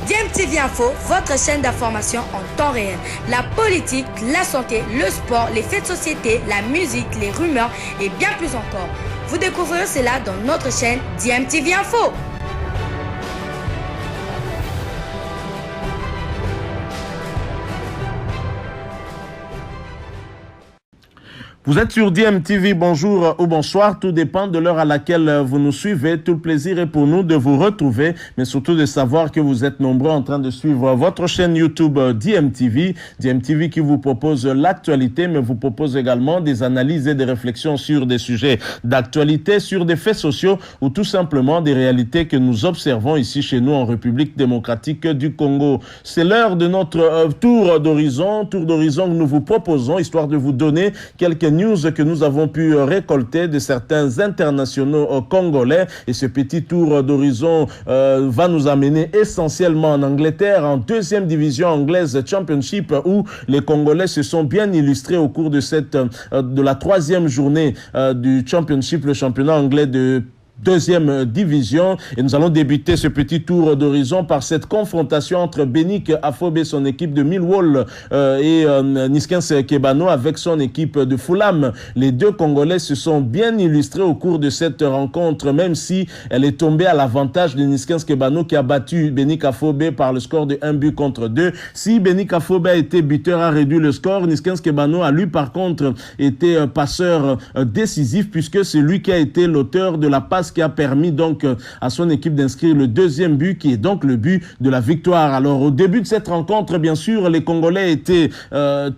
DMTV Info, votre chaîne d'information en temps réel. La politique, la santé, le sport, les faits de société, la musique, les rumeurs et bien plus encore. Vous découvrirez cela dans notre chaîne DMTV Info. Vous êtes sur DMTV, bonjour ou bonsoir, tout dépend de l'heure à laquelle vous nous suivez. Tout le plaisir est pour nous de vous retrouver, mais surtout de savoir que vous êtes nombreux en train de suivre votre chaîne YouTube DMTV. DMTV qui vous propose l'actualité, mais vous propose également des analyses et des réflexions sur des sujets d'actualité, sur des faits sociaux ou tout simplement des réalités que nous observons ici chez nous en République démocratique du Congo. C'est l'heure de notre tour d'horizon que nous vous proposons, histoire de vous donner quelques news que nous avons pu récolter de certains internationaux congolais. Et ce petit tour d'horizon va nous amener essentiellement en Angleterre, en deuxième division anglaise Championship, où les Congolais se sont bien illustrés au cours de la troisième journée du Championship, le championnat anglais de deuxième division. Et nous allons débuter ce petit tour d'horizon par cette confrontation entre Benik Afobe, son équipe de Millwall, et Niskens Kebano avec son équipe de Fulham. Les deux Congolais se sont bien illustrés au cours de cette rencontre, même si elle est tombée à l'avantage de Niskens Kebano qui a battu Benik Afobe par le score de 1-2. Si Benik Afobe a été buteur, a réduit le score, Niskens Kebano a lui par contre été passeur décisif, puisque c'est lui qui a été l'auteur de la passe qui a permis donc à son équipe d'inscrire le deuxième but, qui est donc le but de la victoire. Alors au début de cette rencontre, bien sûr, les Congolais étaient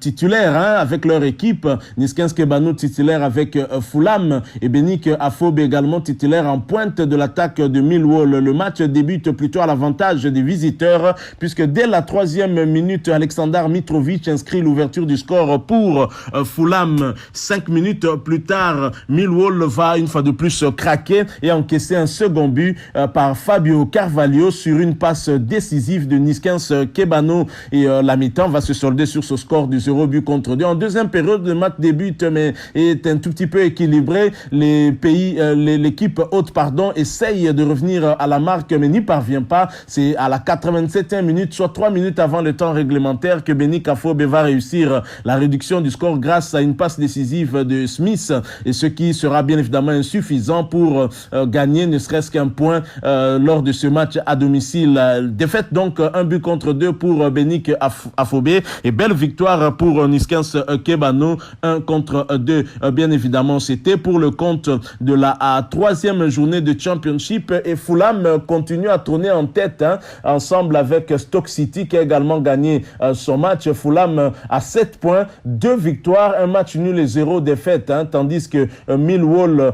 titulaires avec leur équipe. Niskens Kebano titulaire avec Fulham et Benik Afobe également titulaire en pointe de l'attaque de Millwall. Le match débute plutôt à l'avantage des visiteurs, puisque dès la 3e minute, Alexander Mitrovic inscrit l'ouverture du score pour Fulham. 5 minutes plus tard, Millwall va une fois de plus craquer et encaissé un second but par Fabio Carvalho sur une passe décisive de Niskens Kebano. Et la mi-temps va se solder sur ce score du 0-2. En deuxième période, le match débute mais est un tout petit peu équilibré. L'équipe hôte essaye de revenir à la marque mais n'y parvient pas. C'est à la 87e minute, soit 3 minutes avant le temps réglementaire, que Benik Afobe va réussir la réduction du score grâce à une passe décisive de Smith, et ce qui sera bien évidemment insuffisant pour gagner ne serait-ce qu'un point lors de ce match à domicile. Défaite donc 1-2 pour Benik Afobe, et belle victoire pour Niskens Kebano 1-2. Bien évidemment, c'était pour le compte de la troisième journée de Championship, et Fulham continue à tourner en tête ensemble avec Stoke City qui a également gagné son match. Fulham a 7 points, 2 victoires, 1 match nul et 0 défaite, tandis que Millwall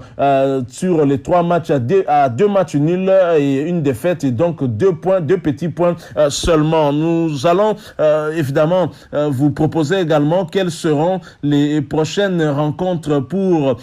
sur les 3 matchs à 2 matchs nuls et une défaite, et donc 2 petits points seulement. Nous allons évidemment vous proposer également quelles seront les prochaines rencontres pour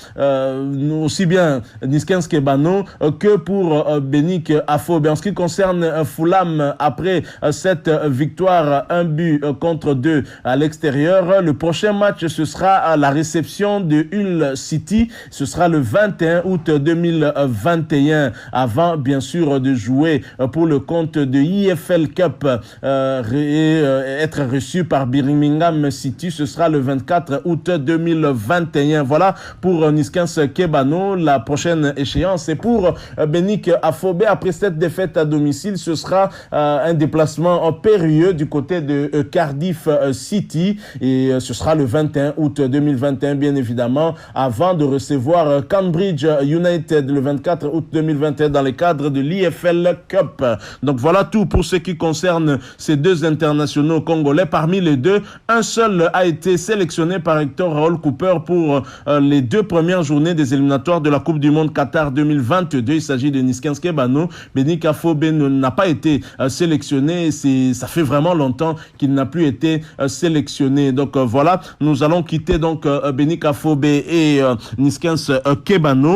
aussi bien Niskens Kebano que pour Benik Afobe. En ce qui concerne Fulham, après cette victoire 1-2 à l'extérieur, le prochain match ce sera la réception de Hull City. Ce sera le 21 août 2021, avant bien sûr de jouer pour le compte de EFL Cup et être reçu par Birmingham City. Ce sera le 24 août 2021. Voilà pour Niskens Kebano. La prochaine échéance est pour Benik Afobe. Après cette défaite à domicile, ce sera un déplacement périlleux du côté de Cardiff City, et ce sera le 21 août 2021 bien évidemment, avant de recevoir Cambridge United le 24 août 2021 dans le cadre de l'EFL Cup. Donc voilà tout pour ce qui concerne ces deux internationaux congolais. Parmi les deux, un seul a été sélectionné par Hector Raoul Cooper pour les 2 premières journées des éliminatoires de la Coupe du Monde Qatar 2022. Il s'agit de Niskens Kebano. Benik Afobe n'a pas été sélectionné. Ça fait vraiment longtemps qu'il n'a plus été sélectionné. Donc voilà, nous allons quitter donc Benik Afobe et Niskens Kebano.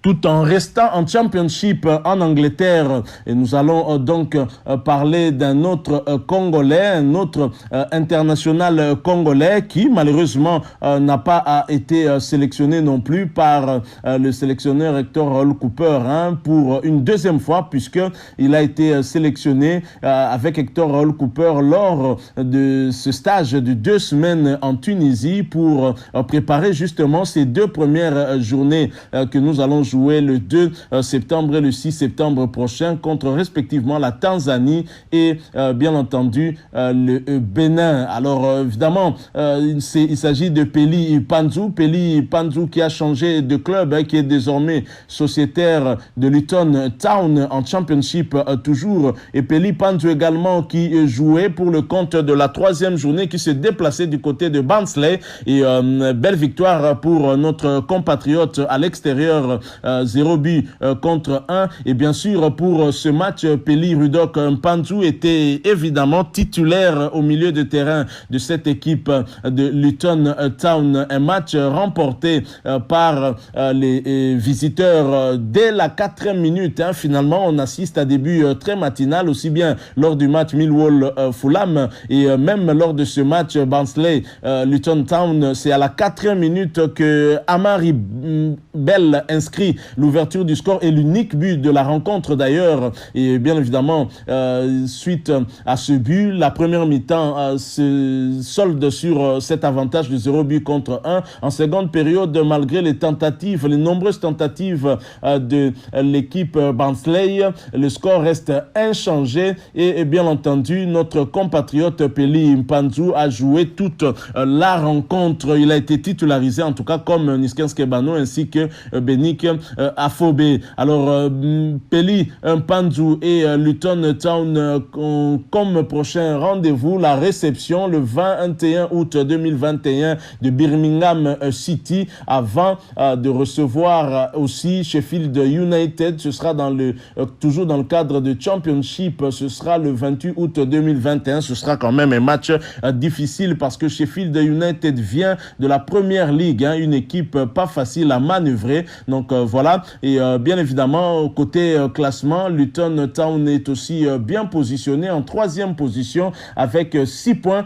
tout en restant en Championship en Angleterre. Et nous allons donc parler d'un autre Congolais, un autre international congolais qui malheureusement n'a pas été sélectionné non plus par le sélectionneur Hector Raoul Cooper pour une deuxième fois, puisqu'il a été sélectionné avec Hector Raoul Cooper lors de ce stage de 2 semaines en Tunisie pour préparer justement ces 2 premières journées que nous allons jouer le 2 septembre et le 6 septembre prochain contre respectivement la Tanzanie et bien entendu le Bénin. Alors évidemment, il s'agit de Peli Panzu qui a changé de club, qui est désormais sociétaire de Luton Town en Championship toujours, et Peli Panzu également qui jouait pour le compte de la 3e journée, qui se déplaçait du côté de Barnsley, et belle victoire pour notre compatriote à l'extérieur, 0 but contre 1. Et bien sûr pour ce match, Peli Rudok Panzu était évidemment titulaire au milieu de terrain de cette équipe de Luton Town, un match remporté par les visiteurs dès la 4e minute. Finalement, on assiste à début très matinal, aussi bien lors du match Millwall-Fulham et même lors de ce match Barnsley-Luton Town. C'est à la 4e minute que Amari Bell inscrit l'ouverture du score et l'unique but de la rencontre d'ailleurs. Et bien évidemment, suite à ce but, la première mi-temps se solde sur cet avantage de 0 but contre 1. En seconde période, malgré les nombreuses tentatives de l'équipe Barnsley, le score reste inchangé et bien entendu, notre compatriote Peli Panzu a joué toute la rencontre. Il a été titularisé en tout cas comme Niskens Kebano ainsi que Benik Afobe. Alors Peli Panzu et Luton Town comme prochain rendez-vous la réception le 21 août 2021 de Birmingham City, avant de recevoir aussi Sheffield United. Ce sera toujours dans le cadre de Championship. Ce sera le 28 août 2021. Ce sera quand même un match difficile parce que Sheffield United vient de la Première Ligue, une équipe pas facile à manœuvrer. Donc voilà. Et bien évidemment, côté classement, Luton Town est aussi bien positionné en 3e position avec 6 points.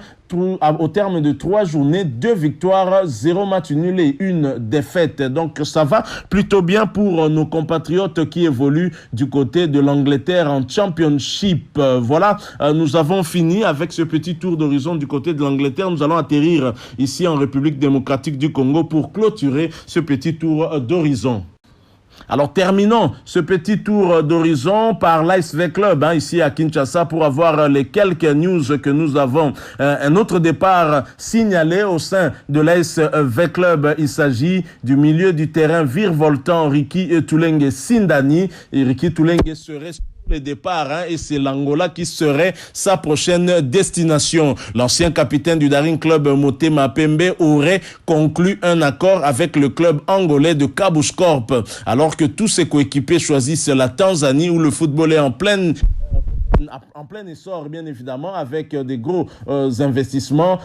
Au terme de 3 journées, 2 victoires, 0 match nul et 1 défaite. Donc ça va plutôt bien pour nos compatriotes qui évoluent du côté de l'Angleterre en Championship. Voilà, nous avons fini avec ce petit tour d'horizon du côté de l'Angleterre. Nous allons atterrir ici en République démocratique du Congo pour clôturer ce petit tour d'horizon. Alors terminons ce petit tour d'horizon par l'ASV Club ici à Kinshasa pour avoir les quelques news que nous avons. Un autre départ signalé au sein de l'ASV Club. Il s'agit du milieu du terrain virevoltant Ricky Tulenge Sindani. Et Ricky Tulenge serait le départ et c'est l'Angola qui serait sa prochaine destination. L'ancien capitaine du Daring Club Motema Pembe aurait conclu un accord avec le club angolais de Kabush Corp, alors que tous ses coéquipiers choisissent la Tanzanie où le football est en plein essor, bien évidemment, avec des gros investissements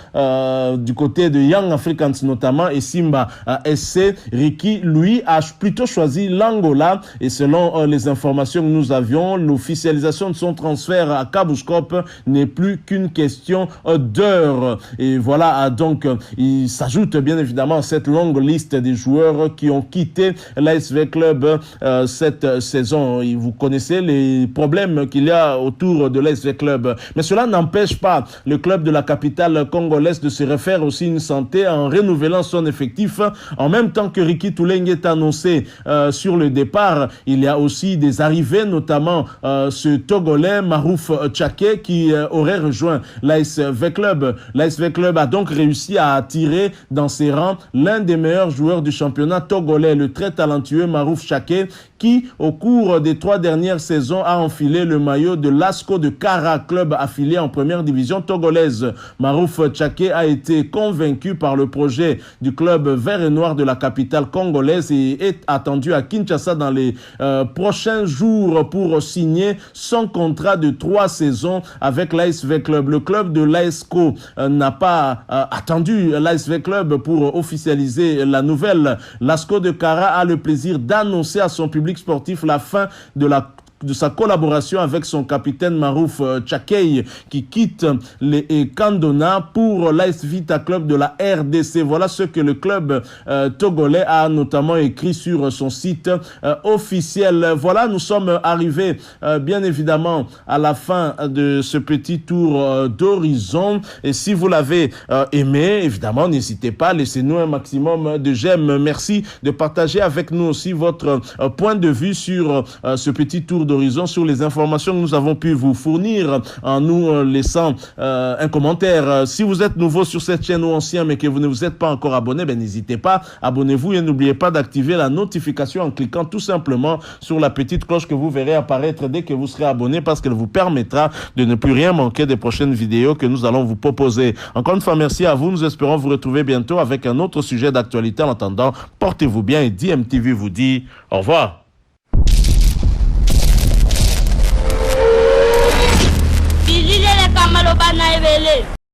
du côté de Young Africans notamment et Simba SC. Ricky, lui, a plutôt choisi l'Angola et selon les informations que nous avions, l'officialisation de son transfert à Kabush Corp n'est plus qu'une question d'heures. Et voilà, donc, il s'ajoute bien évidemment à cette longue liste des joueurs qui ont quitté l'ASV Club cette saison. Et vous connaissez les problèmes qu'il y a autour de l'ASV Club. Mais cela n'empêche pas le club de la capitale congolaise de se refaire aussi une santé en renouvelant son effectif. En même temps que Ricky Tulenge est annoncé sur le départ, il y a aussi des arrivées, notamment ce Togolais Marouf Tchake qui aurait rejoint l'ASV Club. L'ASV Club a donc réussi à attirer dans ses rangs l'un des meilleurs joueurs du championnat togolais, le très talentueux Marouf Tchake, qui, au cours des 3 dernières saisons, a enfilé le maillot de l'ASCO de de Kara, club affilié en première division togolaise. Marouf Tchaké a été convaincu par le projet du club vert et noir de la capitale congolaise et est attendu à Kinshasa dans les prochains jours pour signer son contrat de 3 saisons avec l'ASV Club. Le club de l'ASCO n'a pas attendu l'ASV Club pour officialiser la nouvelle. L'ASCO de Kara a le plaisir d'annoncer à son public sportif la fin de sa collaboration avec son capitaine Marouf Tchaké qui quitte les Kandona pour l'AS Vita Club de la RDC. Voilà ce que le club togolais a notamment écrit sur son site officiel. Voilà, nous sommes arrivés bien évidemment à la fin de ce petit tour d'horizon. Et si vous l'avez aimé, évidemment, n'hésitez pas, laissez-nous un maximum de j'aime. Merci de partager avec nous aussi votre point de vue sur ce petit tour d'horizon, sur les informations que nous avons pu vous fournir en nous laissant un commentaire. Si vous êtes nouveau sur cette chaîne ou ancien mais que vous ne vous êtes pas encore abonné, n'hésitez pas, abonnez-vous et n'oubliez pas d'activer la notification en cliquant tout simplement sur la petite cloche que vous verrez apparaître dès que vous serez abonné, parce qu'elle vous permettra de ne plus rien manquer des prochaines vidéos que nous allons vous proposer. Encore une fois, merci à vous. Nous espérons vous retrouver bientôt avec un autre sujet d'actualité. En attendant, portez-vous bien et DMTV vous dit au revoir. Kamalo bana ebele